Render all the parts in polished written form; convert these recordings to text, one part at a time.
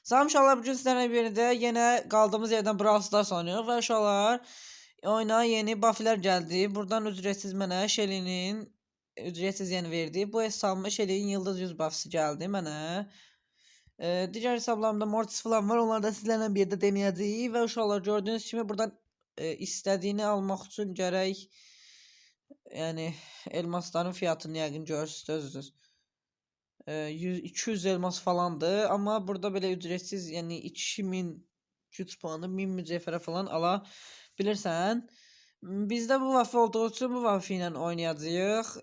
Salam uşaqlar, bugün sizlərlə birlikdə yenə qaldığımız yerdən Brawl Stars oynayırıq və uşaqlar oyuna yeni bufflər gəldi. Buradan ücretsiz mənə Shelly'nin ücretsiz yeni verdi. Bu hesabıma Shelly'nin yıldız 100 buff'sı gəldi mənə. Digər hesablarımda Mortis falan var. Onları da sizlərlə birlikdə denəyəcəyik və uşaqlar gördüyünüz kimi buradan istədiyini almaq üçün gərək yəni elmasların fiyatını yəqin görürsünüz özünüz. 200 elmas falandı. Amma burada belə ücretsiz, yəni 2000 güc puanı 1000 mücevherə falan ala bilirsən. Bizdə bu vafa olduğu üçün bu vafa ilə oynayacağıq.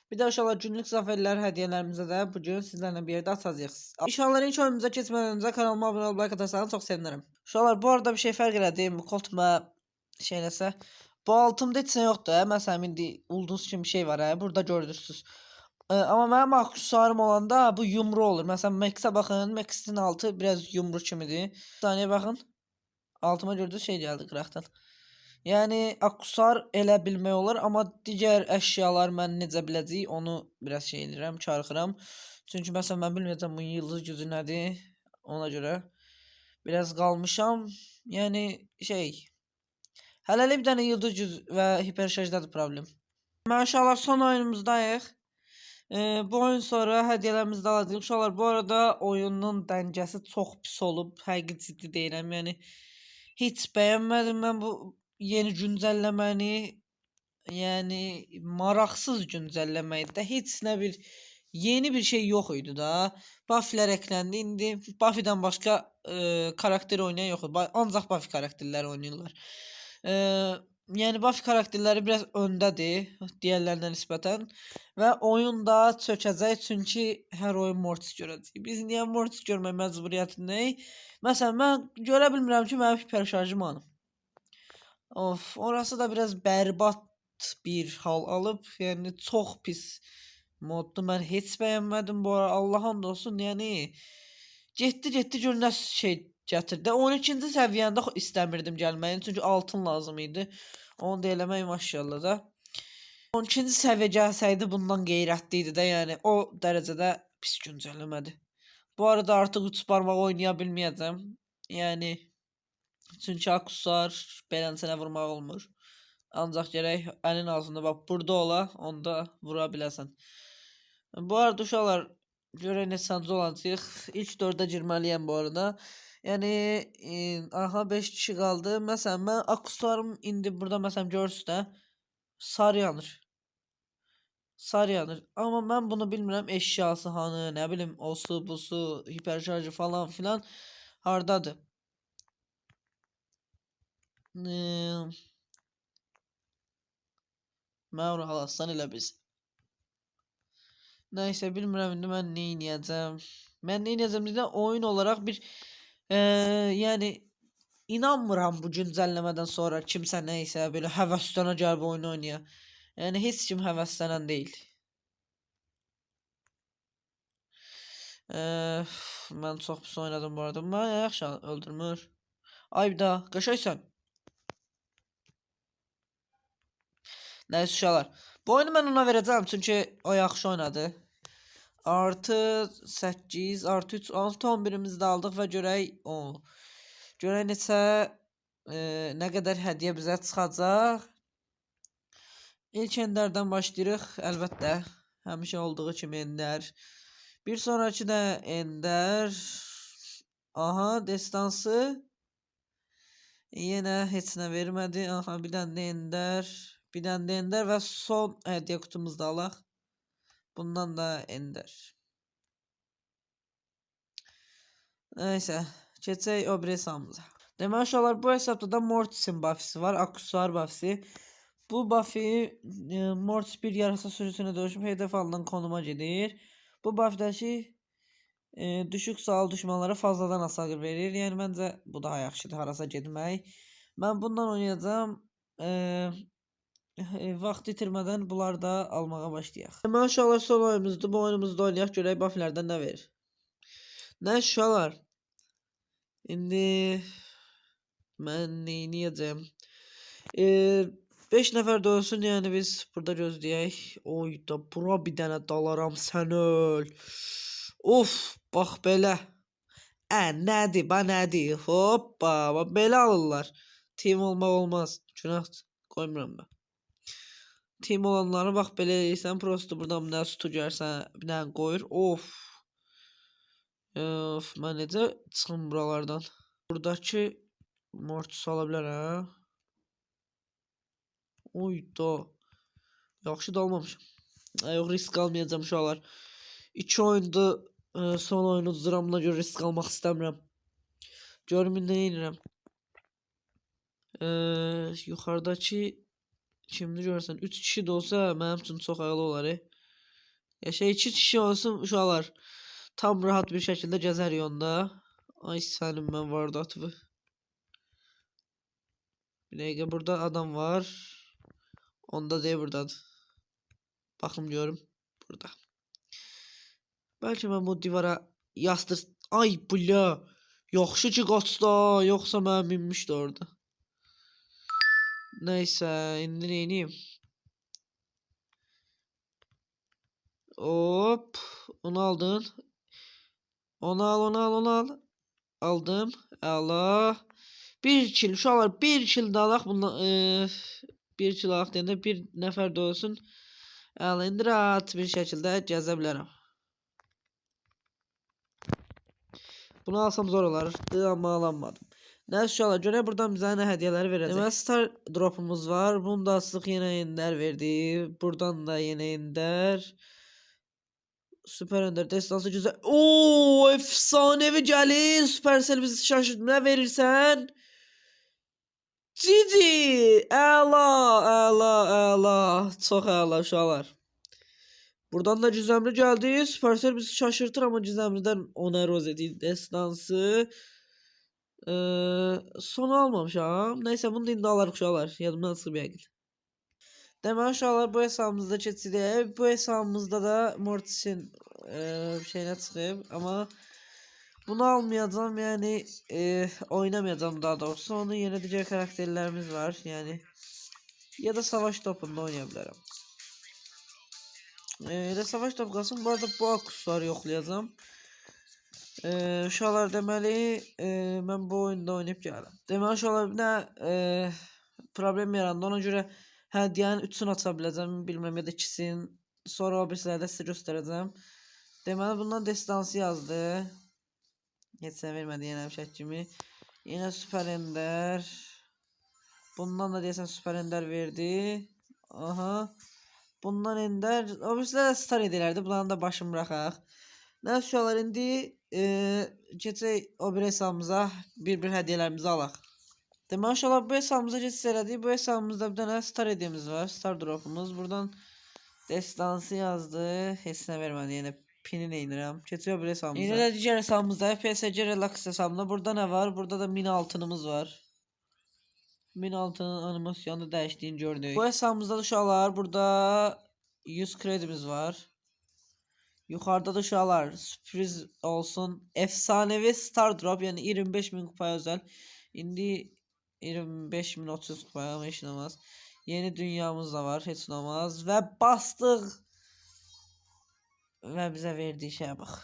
Bir də uşaqlar günlük zaferlər hədiyyələrimizə də bugün sizlərlə bir yerdə atacağıq. İnşallah ilk oyunumuza keçmədən öncə kanalıma abunə olub like atarsanız çox sevinirim. Uşaqlar bu arada bir şey fərq elədim. Bu koltuğuma şeyləsə. Bu altımda heç nə yoxdur. Məsələn indi ulduz kimi bir şey var. Burada görürsünüz. Amma mənim aksesuarım olanda bu yumru olur. Məsələn, Max'ə baxın. Max'in altı biraz yumru kimidir. Bir saniyə baxın. Altıma gördüyünüz şey gəldi qıraqdan. Yəni aksesuar elə bilmək olur, amma digər əşyalar mən necə biləcəyik, onu biraz şey edirəm, çarxıram. Çünki məsələn mən bilməyəcəm bunun yıldız gücü nədir. Ona görə biraz qalmışam. Yəni hələlik bir dənə yıldız güc və hiperşarjdadır problem. Maşallah son oyunumuzdayıq. Bu oyun sonra hədiyyələrimizi də alacağıq. Uşaqlar, bu arada oyunun dəngəsi çox pis olub. Həqiqi ciddi deyirəm. Yəni heç bəyənmədim mən bu yeni güncəlləməni. Yəni maraqsız güncəlləməydi də. Heç nə bir yeni bir şey yox idi da. Buff'lər ekləndi. İndi Buffy'dən başqa karakter oynayan yoxdur. Ancaq Buffy karakterləri oynayırlar. Yəni Buffy karakterləri biraz öndədir digərlərinə nisbətən və oyun da çökəcək çünki hər oyun Mortis görəcək. Biz niyə Mortis görmək məcburiyyətindəyik? Məsələn, mən görə bilmirəm ki, mənim hiperşarjım hanı. Of, orası da biraz bərbad bir hal alıb. Yəni çox pis moddur. Mən heç bəyənmədim bu ara. Allah and olsun. Yəni getdi gör nə şey gətirdi. 12-ci səviyyəndə istəmirdim gəlməyin, çünki altın lazım idi. Onu da eləmək maşallah da. 12-ci səviyyə gəlsəydi bundan qeyrətli idi də, yəni o dərəcədə pis güncəlləmədi. Bu arada artıq 3 barmaq oynaya bilməyəcəm. Yəni çünki aksesuar beləncənə vurmaq olmur. Ancaq gərək əlin ağzında bax burada ola, onda vura biləsən. Bu arada uşaqlar görək neçəncə olacaq. İlk 4-ə girməliyəm bu arada. Yəni aha 5 kişi qaldı. Məsələn mən aksesuarım indi burada məsələn görürsüz də sarı yanır. Sarı yanır. Amma mən bunu bilmirəm eşyası hanı, nə bilim osu, busu, hiperşarjı falan filan hardadır. Məvru halastan elə biz. Nəysə bilmirəm indi mən nə edəcəm. Mən nə edəcəm deyə oyun olaraq bir yəni inanmıram bu güncəlləmədən sonra kimsə nəysə belə həvəslənə gəlib oyun oynaya. Yəni heç kim həvəslənən deyil. Mən çox pis oynadım bu arada. Mən yaxşı öldürmür. Ay bir daha qaşaysan. Nəysə uşaqlar. Bu oyunu mən ona verəcəm çünki o yaxşı oynadı. Artı 8, artı 3, 6, 11'imizi də aldıq və görək neçə nə qədər hədiyyə bizə çıxacaq. İlk endərdən başlayırıq. Əlbəttə, həmişə olduğu kimi ender. Bir sonraki də ender. Aha, destansı. Yenə heç nə vermədi. Aha, bir dənə də ender. Bir dənə də ender və son hədiyyə qutumuzu da alaq. Bundan da ender. Nəysə, keçək o biri hesabımıza. Demək uşaqlar, bu hesabda da Mortis'in buff'si var, aksesuar buff'si. Bu buff'i Mortis bir yarasa sürüsünə dönüşüb hedef alınan konuma gedir. Bu buff'dəki düşük sağal düşmanlara fazladan hasar verir. Yəni məncə bu daha yaxşıdır harasa getmək. Mən bundan oynayacağım. Vaxt itirmədən bunları da almağa başlayaq. Demək uşaqlar, son oyunumuzdur. Bu oyunumuzda oynayaq, görək buff'lərdən nə verir. Nə uşaqlar? İndi mən neyniyəcəm? 5 nəfər də ölsün, yəni biz burada gözləyək. Oy da bura bir dənə dalaram, sən öl. Of, bax belə. Nədir, nədir? Hoppa, belə alırlar. Team olmaq olmaz. Günahdır. Qoymuram ben. Team olanları bax belə eləyirsən, prosto buradan bir dənə su gəlsən, bir dənə qoyur. Of. Of, mən necə çıxım buralardan? Buradakı mortis ala bilər hə? Oy da. Yaxşı da almamışam. Yox, risk almayacağım uşaqlar. 2 oyunda son oyunu uduramına görə risk almaq istəmirəm. Görmün nə edirəm. Yuxarıdakı kimdir görsən? 3 kişi də olsa mənim üçün çox əla olar. Şey 2 kişi olsun uşaqlar. Tam rahat bir şəkildə gəzərik onda. Ay sənin mən vardatıvı. Bir dəqiqə burada adam var. Onda deyil buradadır. Baxım görüm. Burada. Bəlkə mən bu divara yastır... Ay bula. Yaxşı ki qaçdı. Yoxsa mən minmişdi orada. Neyse indi neyiniyim? Hop. Onu aldın. Onu al. Aldım. Allah. Bir kill. Uşaqlar bir kill de alaq. Bundan, bir kill alaq deyəndə bir nəfər də olsun. Allah indi rahat bir şəkildə gəzə bilərəm. Bunu alsam zor olardı amma alamadım. Neyse uşaqlar görək buradan bizə nə hədiyyələri verəcək. Deməli star dropumuz var. Bunu da açdıq yenə ender verdi. Buradan da yenə ender. Süper ender destansı güzel. Oo efsanevi gəlir. Supercell bizi şaşırtdı. Nə verirsən? Cici. Əla. Çox əla uşaqlar. Buradan da cüzəmli gəldi. Supercell bizi şaşırtır amma cüzəmlidən ona roz edir destansı. Sonu almamışam. Neyse bunu da indi alarıq uşaqlar. Yadımdan çıxıb yəqin. Deməli uşaqlar bu hesabımızda keçirik. Bu hesabımızda da Mortis'in şeyine çıxıb. Amma bunu almayacağım yani oynamayacağım daha doğrusu. Onun yerine digər karakterlərimiz var. Yani ya da savaş topunda oynaya bilərəm. Elə savaş top qalsın. Bu arada bu akusları yoxlayacağım. Uşaqlar deməli mən bu oyunda oynayıb gəldim. Deməli uşaqlar bir də problem yarandı. Ona görə hədiyyənin 3'sünü aça biləcəm. Bilməm ya da 2'sini. Sonra o birislərdə sizə göstərəcəm. Deməli bundan destansı yazdı. Heç sən vermədi yenə bir şək kimi. Yenə süper ender. Bundan da deyəsən süper ender verdi. Aha. Bundan ender. O birislər də star edilərdi. Bunların da başını bıraxaq. Neyse uşaqlar indi keçək o bir hesabımıza bir hədiyyələrimizi alaq. Deməli uşaqlar bu hesabımıza keçiş elədik. Bu hesabımızda bir dənə star hediyemiz var. Star dropumuz. Buradan destansı yazdı. Heç nə vermədi. Yəni pini neynirəm. Keçiyor bir hesabımıza. Yine de digər hesabımızda PSG Relax hesabında. Burada ne var? Burada da 1000 altınımız var. 1000 altının animasyonu dəyişdiyini gördük. Bu hesabımızda da uşaqlar burada 100 kredimiz var. Yukarıda da uşaqlar sürpriz olsun. Efsanevi star drop yani 25.000 kupaya özel. İndi 25.000 30 kupaya ama heç olmaz. Yeni dünyamız da var, heç olmaz və bastıq. Və bizə verdiyi şeyə bax.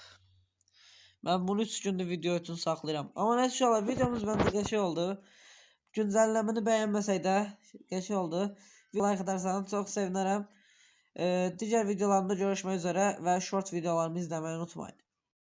Mən bunu 3 gündür video üçün saxlayıram. Amma neyse uşaqlar videomuz bəncə qəşəng oldu. Güncəlləməni bəyənməsək də qəşəng oldu. Like atarsanız çox sevinərəm. Digər videolarımda görüşmək üzərə və short videolarımı izləməyi unutmayın.